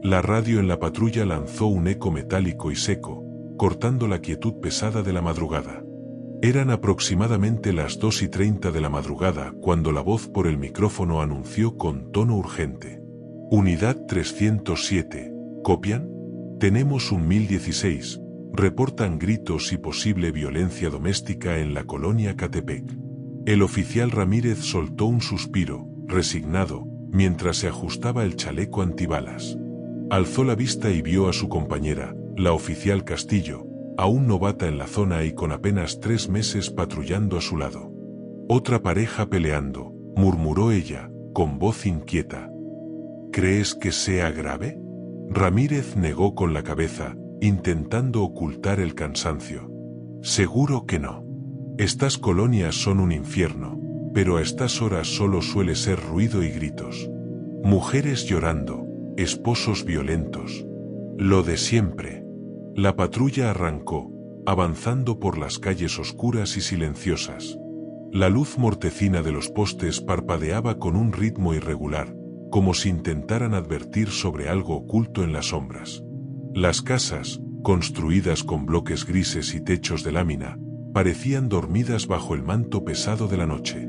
La radio en la patrulla lanzó un eco metálico y seco, cortando la quietud pesada de la madrugada. Eran aproximadamente las 2:30 de la madrugada cuando la voz por el micrófono anunció con tono urgente. Unidad 307, ¿copian? Tenemos un 1016, reportan gritos y posible violencia doméstica en la colonia Catepec. El oficial Ramírez soltó un suspiro, resignado, mientras se ajustaba el chaleco antibalas. Alzó la vista y vio a su compañera, la oficial Castillo, aún novata en la zona y con apenas 3 meses patrullando a su lado. Otra pareja peleando, murmuró ella, con voz inquieta. ¿Crees que sea grave? Ramírez negó con la cabeza, intentando ocultar el cansancio. Seguro que no. Estas colonias son un infierno, pero a estas horas solo suele ser ruido y gritos. Mujeres llorando, esposos violentos. Lo de siempre. La patrulla arrancó, avanzando por las calles oscuras y silenciosas. La luz mortecina de los postes parpadeaba con un ritmo irregular, como si intentaran advertir sobre algo oculto en las sombras. Las casas, construidas con bloques grises y techos de lámina, parecían dormidas bajo el manto pesado de la noche.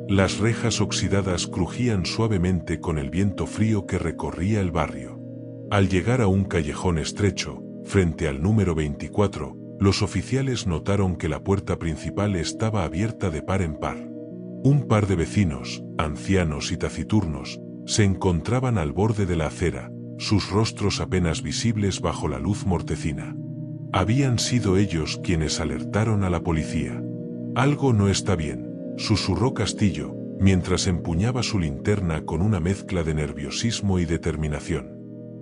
Las rejas oxidadas crujían suavemente con el viento frío que recorría el barrio. Al llegar a un callejón estrecho, frente al número 24, los oficiales notaron que la puerta principal estaba abierta de par en par. Un par de vecinos, ancianos y taciturnos, se encontraban al borde de la acera, sus rostros apenas visibles bajo la luz mortecina. Habían sido ellos quienes alertaron a la policía. Algo no está bien, susurró Castillo, mientras empuñaba su linterna con una mezcla de nerviosismo y determinación.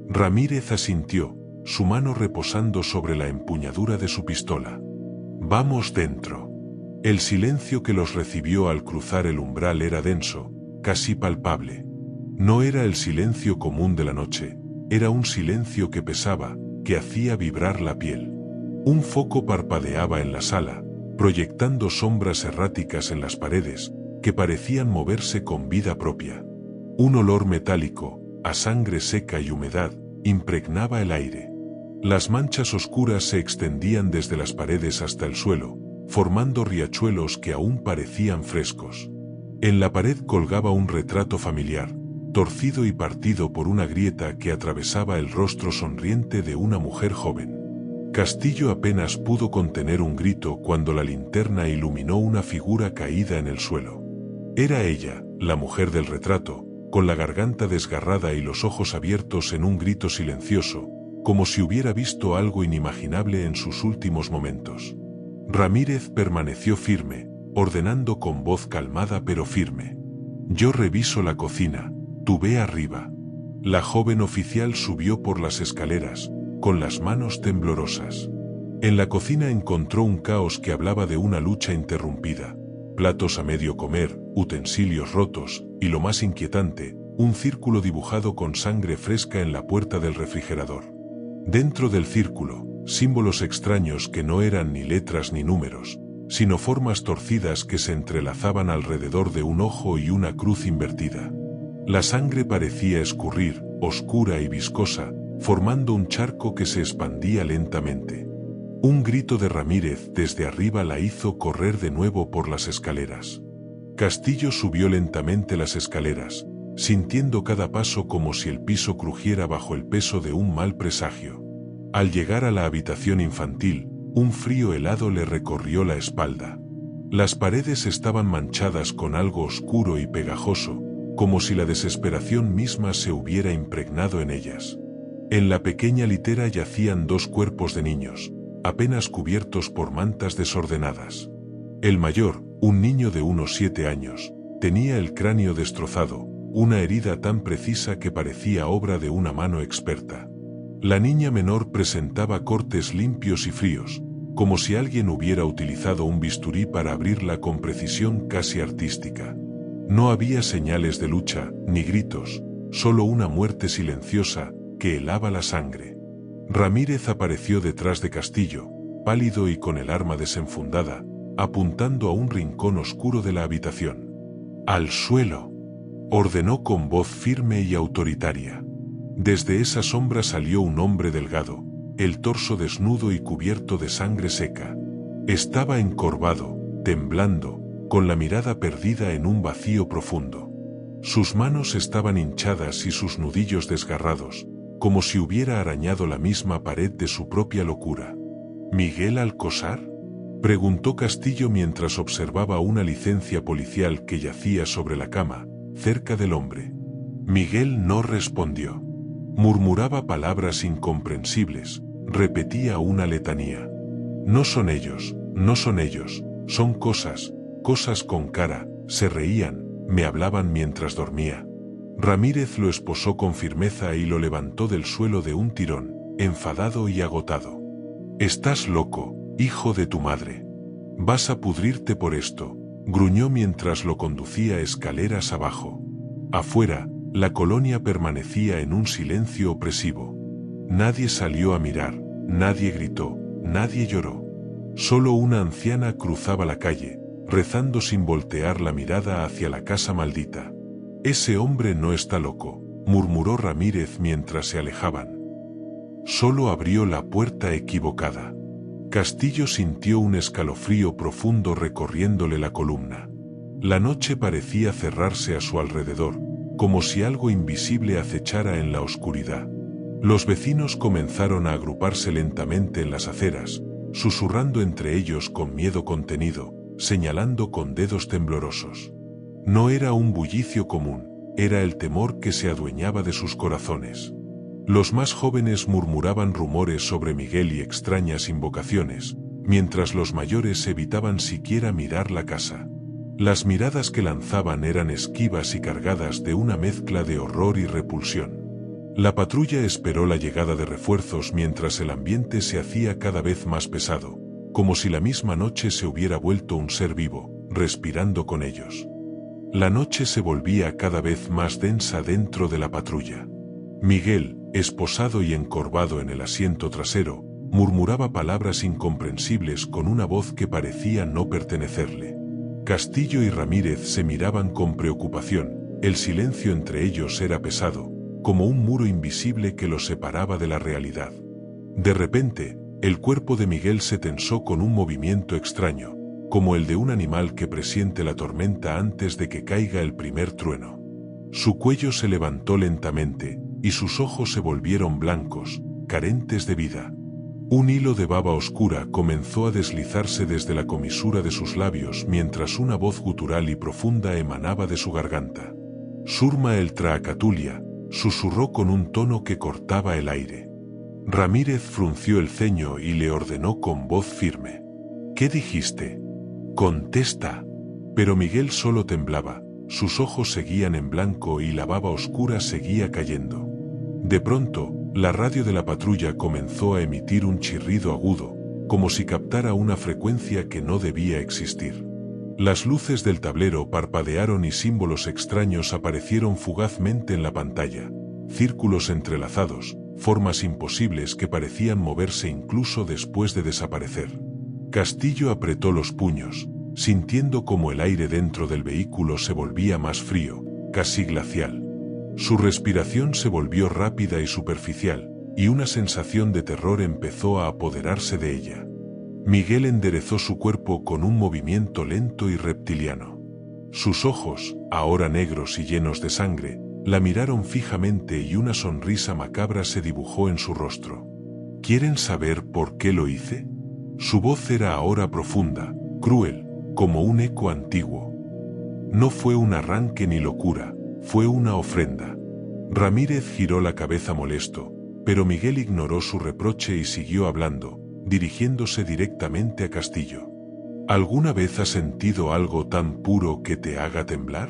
Ramírez asintió, su mano reposando sobre la empuñadura de su pistola. Vamos dentro. El silencio que los recibió al cruzar el umbral era denso, casi palpable. No era el silencio común de la noche, era un silencio que pesaba, que hacía vibrar la piel. Un foco parpadeaba en la sala, proyectando sombras erráticas en las paredes, que parecían moverse con vida propia. Un olor metálico, a sangre seca y humedad, impregnaba el aire. Las manchas oscuras se extendían desde las paredes hasta el suelo, formando riachuelos que aún parecían frescos. En la pared colgaba un retrato familiar, torcido y partido por una grieta que atravesaba el rostro sonriente de una mujer joven. Castillo apenas pudo contener un grito cuando la linterna iluminó una figura caída en el suelo. Era ella, la mujer del retrato, con la garganta desgarrada y los ojos abiertos en un grito silencioso, como si hubiera visto algo inimaginable en sus últimos momentos. Ramírez permaneció firme, ordenando con voz calmada pero firme. Yo reviso la cocina, tú ve arriba. La joven oficial subió por las escaleras, con las manos temblorosas. En la cocina encontró un caos que hablaba de una lucha interrumpida. Platos a medio comer, utensilios rotos, y lo más inquietante, un círculo dibujado con sangre fresca en la puerta del refrigerador. Dentro del círculo, símbolos extraños que no eran ni letras ni números, sino formas torcidas que se entrelazaban alrededor de un ojo y una cruz invertida. La sangre parecía escurrir, oscura y viscosa, formando un charco que se expandía lentamente. Un grito de Ramírez desde arriba la hizo correr de nuevo por las escaleras. Castillo subió lentamente las escaleras, sintiendo cada paso como si el piso crujiera bajo el peso de un mal presagio. Al llegar a la habitación infantil, un frío helado le recorrió la espalda. Las paredes estaban manchadas con algo oscuro y pegajoso, como si la desesperación misma se hubiera impregnado en ellas. En la pequeña litera yacían 2 cuerpos de niños, apenas cubiertos por mantas desordenadas. El mayor, un niño de unos 7 años, tenía el cráneo destrozado, una herida tan precisa que parecía obra de una mano experta. La niña menor presentaba cortes limpios y fríos, como si alguien hubiera utilizado un bisturí para abrirla con precisión casi artística. No había señales de lucha, ni gritos, solo una muerte silenciosa, que helaba la sangre. Ramírez apareció detrás de Castillo, pálido y con el arma desenfundada, apuntando a un rincón oscuro de la habitación. «¡Al suelo!», ordenó con voz firme y autoritaria. Desde esa sombra salió un hombre delgado, el torso desnudo y cubierto de sangre seca. Estaba encorvado, temblando, con la mirada perdida en un vacío profundo. Sus manos estaban hinchadas y sus nudillos desgarrados, como si hubiera arañado la misma pared de su propia locura. ¿Miguel Alcosar?, preguntó Castillo mientras observaba una licencia policial que yacía sobre la cama, cerca del hombre. Miguel no respondió. Murmuraba palabras incomprensibles, repetía una letanía. No son ellos, no son ellos, son cosas, cosas con cara, se reían, me hablaban mientras dormía. Ramírez lo esposó con firmeza y lo levantó del suelo de un tirón, enfadado y agotado. «Estás loco, hijo de tu madre. Vas a pudrirte por esto», gruñó mientras lo conducía escaleras abajo. Afuera, la colonia permanecía en un silencio opresivo. Nadie salió a mirar, nadie gritó, nadie lloró. Solo una anciana cruzaba la calle, rezando sin voltear la mirada hacia la casa maldita. «Ese hombre no está loco», murmuró Ramírez mientras se alejaban. Solo abrió la puerta equivocada. Castillo sintió un escalofrío profundo recorriéndole la columna. La noche parecía cerrarse a su alrededor, como si algo invisible acechara en la oscuridad. Los vecinos comenzaron a agruparse lentamente en las aceras, susurrando entre ellos con miedo contenido, señalando con dedos temblorosos. No era un bullicio común, era el temor que se adueñaba de sus corazones. Los más jóvenes murmuraban rumores sobre Miguel y extrañas invocaciones, mientras los mayores evitaban siquiera mirar la casa. Las miradas que lanzaban eran esquivas y cargadas de una mezcla de horror y repulsión. La patrulla esperó la llegada de refuerzos mientras el ambiente se hacía cada vez más pesado, como si la misma noche se hubiera vuelto un ser vivo, respirando con ellos. La noche se volvía cada vez más densa dentro de la patrulla. Miguel, esposado y encorvado en el asiento trasero, murmuraba palabras incomprensibles con una voz que parecía no pertenecerle. Castillo y Ramírez se miraban con preocupación, el silencio entre ellos era pesado, como un muro invisible que los separaba de la realidad. De repente, el cuerpo de Miguel se tensó con un movimiento extraño, como el de un animal que presiente la tormenta antes de que caiga el primer trueno. Su cuello se levantó lentamente, y sus ojos se volvieron blancos, carentes de vida. Un hilo de baba oscura comenzó a deslizarse desde la comisura de sus labios mientras una voz gutural y profunda emanaba de su garganta. «Surma el Traacatulia», susurró con un tono que cortaba el aire. Ramírez frunció el ceño y le ordenó con voz firme. «¿Qué dijiste? Contesta». Pero Miguel solo temblaba, sus ojos seguían en blanco y la baba oscura seguía cayendo. De pronto, la radio de la patrulla comenzó a emitir un chirrido agudo, como si captara una frecuencia que no debía existir. Las luces del tablero parpadearon y símbolos extraños aparecieron fugazmente en la pantalla, círculos entrelazados, formas imposibles que parecían moverse incluso después de desaparecer. Castillo apretó los puños, sintiendo como el aire dentro del vehículo se volvía más frío, casi glacial. Su respiración se volvió rápida y superficial, y una sensación de terror empezó a apoderarse de ella. Miguel enderezó su cuerpo con un movimiento lento y reptiliano. Sus ojos, ahora negros y llenos de sangre, la miraron fijamente y una sonrisa macabra se dibujó en su rostro. ¿Quieren saber por qué lo hice? Su voz era ahora profunda, cruel, como un eco antiguo. No fue un arranque ni locura, fue una ofrenda. Ramírez giró la cabeza molesto, pero Miguel ignoró su reproche y siguió hablando, dirigiéndose directamente a Castillo. ¿Alguna vez has sentido algo tan puro que te haga temblar?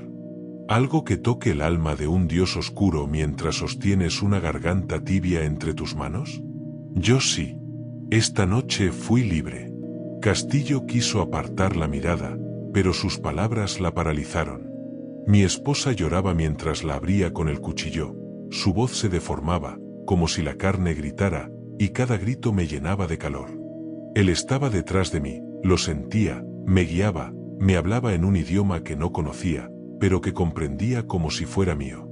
¿Algo que toque el alma de un dios oscuro mientras sostienes una garganta tibia entre tus manos? Yo sí. Esta noche fui libre. Castillo quiso apartar la mirada, pero sus palabras la paralizaron. Mi esposa lloraba mientras la abría con el cuchillo, su voz se deformaba, como si la carne gritara, y cada grito me llenaba de calor. Él estaba detrás de mí, lo sentía, me guiaba, me hablaba en un idioma que no conocía, pero que comprendía como si fuera mío.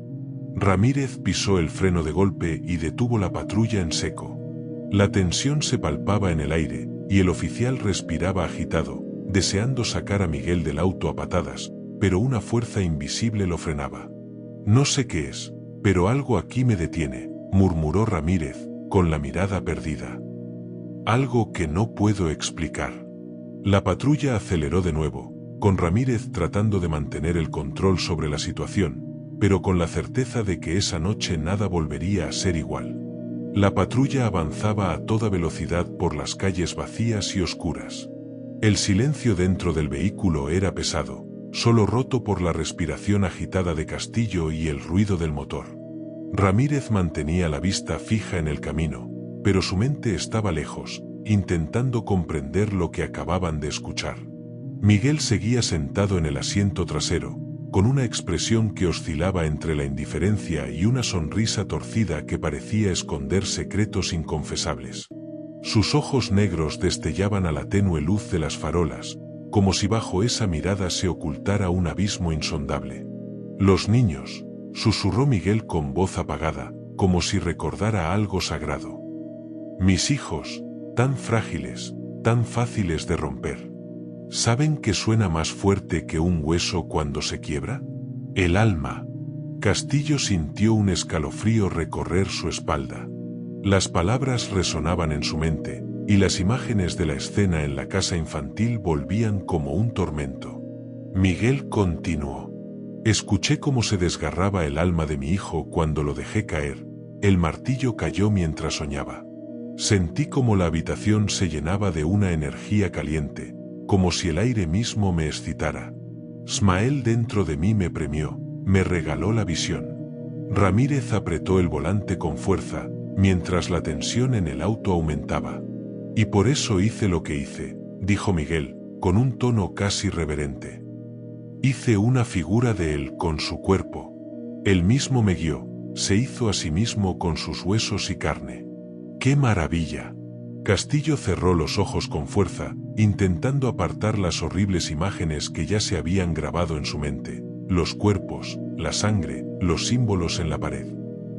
Ramírez pisó el freno de golpe y detuvo la patrulla en seco. La tensión se palpaba en el aire, y el oficial respiraba agitado, deseando sacar a Miguel del auto a patadas, pero una fuerza invisible lo frenaba. «No sé qué es, pero algo aquí me detiene», murmuró Ramírez, con la mirada perdida. «Algo que no puedo explicar». La patrulla aceleró de nuevo, con Ramírez tratando de mantener el control sobre la situación, pero con la certeza de que esa noche nada volvería a ser igual. La patrulla avanzaba a toda velocidad por las calles vacías y oscuras. El silencio dentro del vehículo era pesado, solo roto por la respiración agitada de Castillo y el ruido del motor. Ramírez mantenía la vista fija en el camino, pero su mente estaba lejos, intentando comprender lo que acababan de escuchar. Miguel seguía sentado en el asiento trasero, con una expresión que oscilaba entre la indiferencia y una sonrisa torcida que parecía esconder secretos inconfesables. Sus ojos negros destellaban a la tenue luz de las farolas, como si bajo esa mirada se ocultara un abismo insondable. «Los niños», susurró Miguel con voz apagada, como si recordara algo sagrado. «Mis hijos, tan frágiles, tan fáciles de romper. ¿Saben que suena más fuerte que un hueso cuando se quiebra? El alma». Castillo sintió un escalofrío recorrer su espalda. Las palabras resonaban en su mente, y las imágenes de la escena en la casa infantil volvían como un tormento. Miguel continuó. «Escuché cómo se desgarraba el alma de mi hijo cuando lo dejé caer. El martillo cayó mientras soñaba. Sentí como la habitación se llenaba de una energía caliente, como si el aire mismo me excitara. Smael dentro de mí me premió, me regaló la visión». Ramírez apretó el volante con fuerza, mientras la tensión en el auto aumentaba. «Y por eso hice lo que hice», dijo Miguel, con un tono casi reverente. «Hice una figura de él con su cuerpo. Él mismo me guió, se hizo a sí mismo con sus huesos y carne». «¡Qué maravilla!». Castillo cerró los ojos con fuerza, intentando apartar las horribles imágenes que ya se habían grabado en su mente, los cuerpos, la sangre, los símbolos en la pared.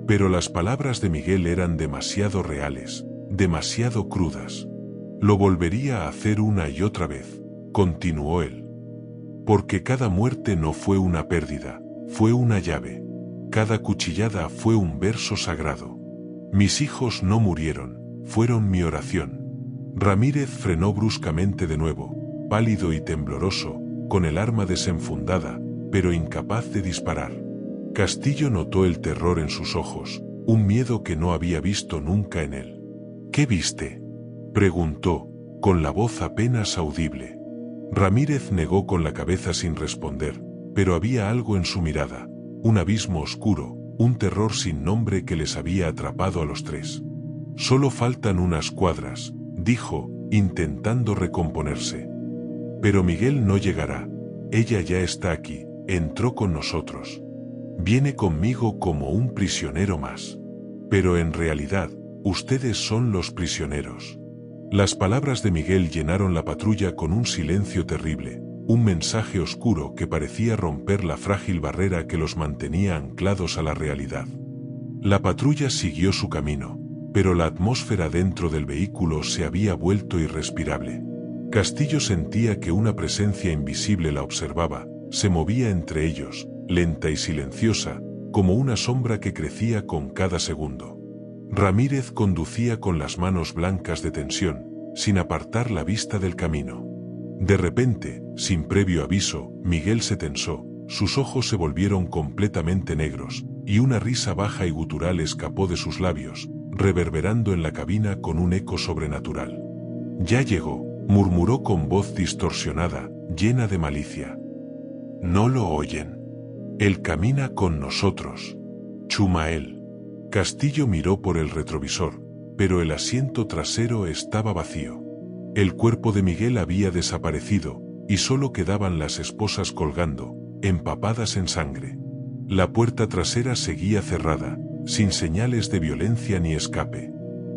Pero las palabras de Miguel eran demasiado reales, demasiado crudas. «Lo volvería a hacer una y otra vez», continuó él. «Porque cada muerte no fue una pérdida, fue una llave. Cada cuchillada fue un verso sagrado. Mis hijos no murieron, fueron mi oración». Ramírez frenó bruscamente de nuevo, pálido y tembloroso, con el arma desenfundada, pero incapaz de disparar. Castillo notó el terror en sus ojos, un miedo que no había visto nunca en él. «¿Qué viste?», preguntó, con la voz apenas audible. Ramírez negó con la cabeza sin responder, pero había algo en su mirada, un abismo oscuro, un terror sin nombre que les había atrapado a los tres. «Solo faltan unas cuadras», dijo, intentando recomponerse. «Pero Miguel no llegará. Ella ya está aquí, entró con nosotros. Viene conmigo como un prisionero más. Pero en realidad, ustedes son los prisioneros». Las palabras de Miguel llenaron la patrulla con un silencio terrible, un mensaje oscuro que parecía romper la frágil barrera que los mantenía anclados a la realidad. La patrulla siguió su camino, pero la atmósfera dentro del vehículo se había vuelto irrespirable. Castillo sentía que una presencia invisible la observaba, se movía entre ellos, lenta y silenciosa, como una sombra que crecía con cada segundo. Ramírez conducía con las manos blancas de tensión, sin apartar la vista del camino. De repente, sin previo aviso, Miguel se tensó, sus ojos se volvieron completamente negros, y una risa baja y gutural escapó de sus labios, reverberando en la cabina con un eco sobrenatural. «Ya llegó», murmuró con voz distorsionada, llena de malicia. «¿No lo oyen? Él camina con nosotros. Chumael». Castillo miró por el retrovisor, pero el asiento trasero estaba vacío. El cuerpo de Miguel había desaparecido, y solo quedaban las esposas colgando, empapadas en sangre. La puerta trasera seguía cerrada, sin señales de violencia ni escape.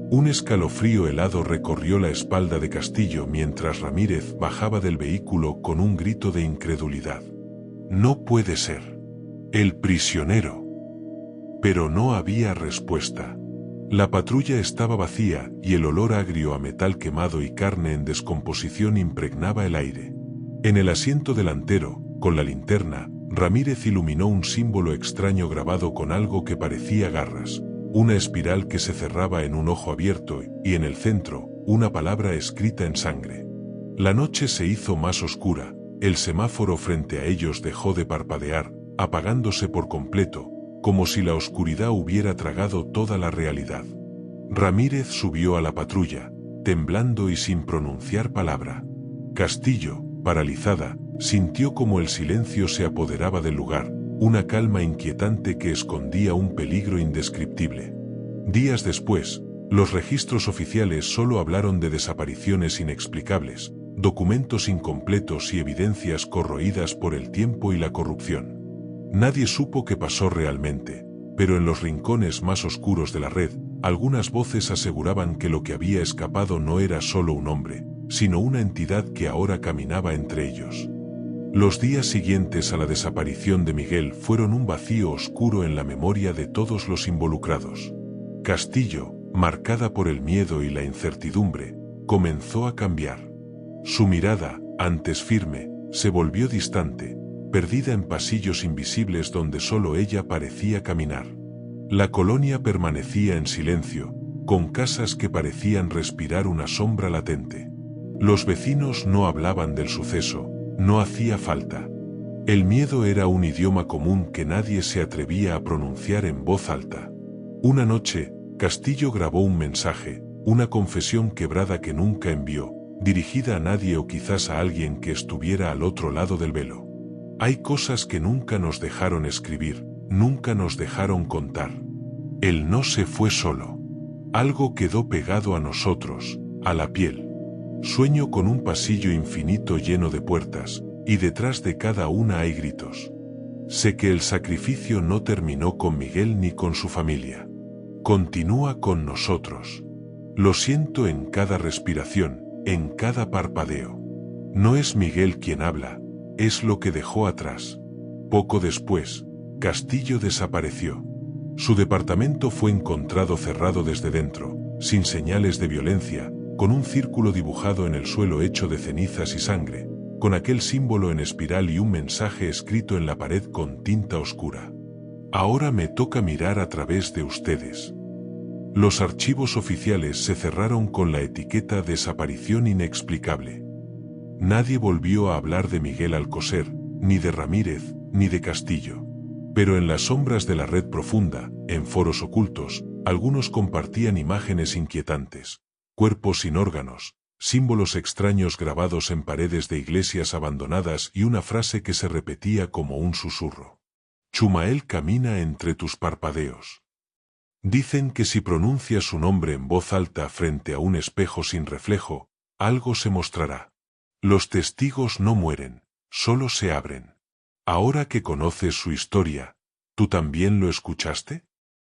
Un escalofrío helado recorrió la espalda de Castillo mientras Ramírez bajaba del vehículo con un grito de incredulidad. «No puede ser. El prisionero». Pero no había respuesta. La patrulla estaba vacía y el olor agrio a metal quemado y carne en descomposición impregnaba el aire. En el asiento delantero, con la linterna, Ramírez iluminó un símbolo extraño grabado con algo que parecía garras, una espiral que se cerraba en un ojo abierto y en el centro, una palabra escrita en sangre. La noche se hizo más oscura, el semáforo frente a ellos dejó de parpadear, apagándose por completo, como si la oscuridad hubiera tragado toda la realidad. Ramírez subió a la patrulla, temblando y sin pronunciar palabra. Castillo, paralizada, sintió como el silencio se apoderaba del lugar, una calma inquietante que escondía un peligro indescriptible. Días después, los registros oficiales solo hablaron de desapariciones inexplicables, documentos incompletos y evidencias corroídas por el tiempo y la corrupción. Nadie supo qué pasó realmente, pero en los rincones más oscuros de la red, algunas voces aseguraban que lo que había escapado no era solo un hombre, sino una entidad que ahora caminaba entre ellos. Los días siguientes a la desaparición de Miguel fueron un vacío oscuro en la memoria de todos los involucrados. Castillo, marcada por el miedo y la incertidumbre, comenzó a cambiar. Su mirada, antes firme, se volvió distante, perdida en pasillos invisibles donde solo ella parecía caminar. La colonia permanecía en silencio, con casas que parecían respirar una sombra latente. Los vecinos no hablaban del suceso, no hacía falta. El miedo era un idioma común que nadie se atrevía a pronunciar en voz alta. Una noche, Castillo grabó un mensaje, una confesión quebrada que nunca envió, dirigida a nadie o quizás a alguien que estuviera al otro lado del velo. Hay cosas que nunca nos dejaron escribir, nunca nos dejaron contar. Él no se fue solo. Algo quedó pegado a nosotros, a la piel. Sueño con un pasillo infinito lleno de puertas, y detrás de cada una hay gritos. Sé que el sacrificio no terminó con Miguel ni con su familia. Continúa con nosotros. Lo siento en cada respiración, en cada parpadeo. No es Miguel quien habla, es lo que dejó atrás. Poco después, Castillo desapareció. Su departamento fue encontrado cerrado desde dentro, sin señales de violencia, con un círculo dibujado en el suelo hecho de cenizas y sangre, con aquel símbolo en espiral y un mensaje escrito en la pared con tinta oscura. Ahora me toca mirar a través de ustedes. Los archivos oficiales se cerraron con la etiqueta desaparición inexplicable. Nadie volvió a hablar de Miguel Alcocer, ni de Ramírez, ni de Castillo. Pero en las sombras de la red profunda, en foros ocultos, algunos compartían imágenes inquietantes, cuerpos sin órganos, símbolos extraños grabados en paredes de iglesias abandonadas y una frase que se repetía como un susurro. Chumael camina entre tus parpadeos. Dicen que si pronuncias su nombre en voz alta frente a un espejo sin reflejo, algo se mostrará. Los testigos no mueren, solo se abren. Ahora que conoces su historia, ¿tú también lo escuchaste?